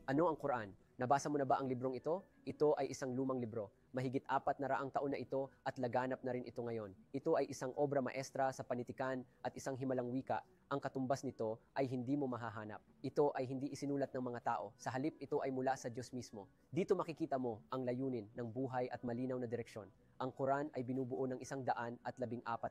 Ano ang Quran? Nabasa mo na ba ang librong ito? Ito ay isang lumang libro. Mahigit 400 taon na ito at laganap na rin ito ngayon. Ito ay isang obra maestra sa panitikan at isang himalang wika. Ang katumbas nito ay hindi mo mahahanap. Ito ay hindi isinulat ng mga tao. Sa halip, ito ay mula sa Diyos mismo. Dito makikita mo ang layunin ng buhay at malinaw na direksyon. Ang Quran ay binubuo ng 114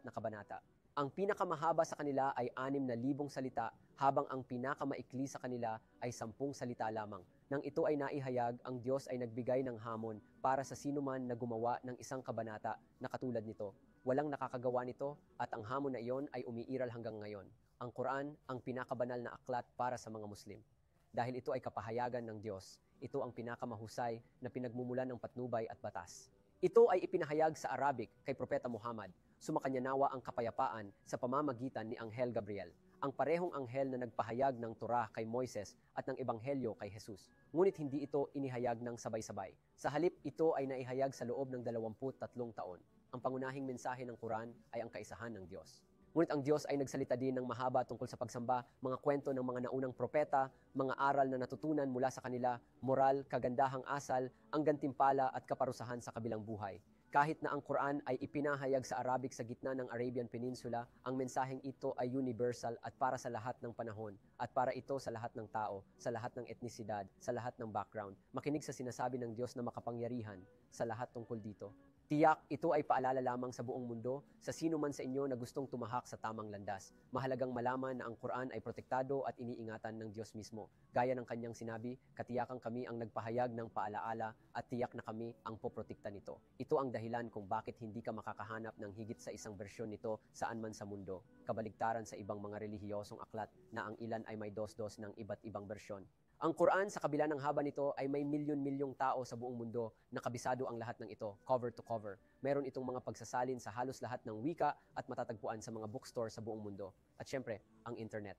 na kabanata. Ang pinakamahaba sa kanila ay 6,000 salita, habang ang pinakamaikli sa kanila ay 10 salita lamang. Nang ito ay naihayag, ang Diyos ay nagbigay ng hamon para sa sinuman na gumawa ng isang kabanata na katulad nito. Walang nakakagawa nito at ang hamon na iyon ay umiiral hanggang ngayon. Ang Quran ang pinakabanal na aklat para sa mga Muslim. Dahil ito ay kapahayagan ng Diyos, ito ang pinakamahusay na pinagmumulan ng patnubay at batas. Ito ay ipinahayag sa Arabic kay Propeta Muhammad. Sumakanya nawa ang kapayapaan sa pamamagitan ni Anghel Gabriel, ang parehong anghel na nagpahayag ng Torah kay Moises at ng Ebanghelyo kay Jesus. Ngunit hindi ito inihayag ng sabay-sabay. Sa halip, ito ay naihayag sa loob ng 23 taon. Ang pangunahing mensahe ng Quran ay ang kaisahan ng Diyos. Ngunit ang Diyos ay nagsalita din ng mahaba tungkol sa pagsamba, mga kwento ng mga naunang propeta, mga aral na natutunan mula sa kanila, moral, kagandahang asal, ang gantimpala at kaparusahan sa kabilang buhay. Kahit na ang Quran ay ipinahayag sa Arabic sa gitna ng Arabian Peninsula, ang mensaheng ito ay universal at para sa lahat ng panahon, at para ito sa lahat ng tao, sa lahat ng etnisidad, sa lahat ng background. Makinig sa sinasabi ng Diyos na makapangyarihan sa lahat tungkol dito. Tiyak, ito ay paalala lamang sa buong mundo sa sino man sa inyo na gustong tumahak sa tamang landas. Mahalagang malaman na ang Quran ay protektado at iniingatan ng Diyos mismo. Gaya ng kanyang sinabi, katiyakan kami ang nagpahayag ng paalaala at tiyak na kami ang poprotekta nito. Ito ang dahilan kung bakit hindi ka makakahanap ng higit sa isang bersyon nito saan man sa mundo. Kabaligtaran sa ibang mga relihiyosong aklat na ang ilan ay may dos-dos ng iba't ibang bersyon. Ang Quran sa kabila ng haba nito ay may milyon-milyong tao sa buong mundo na kabisado ang lahat ng ito, cover to cover. Meron itong mga pagsasalin sa halos lahat ng wika at matatagpuan sa mga bookstore sa buong mundo. At syempre, ang internet.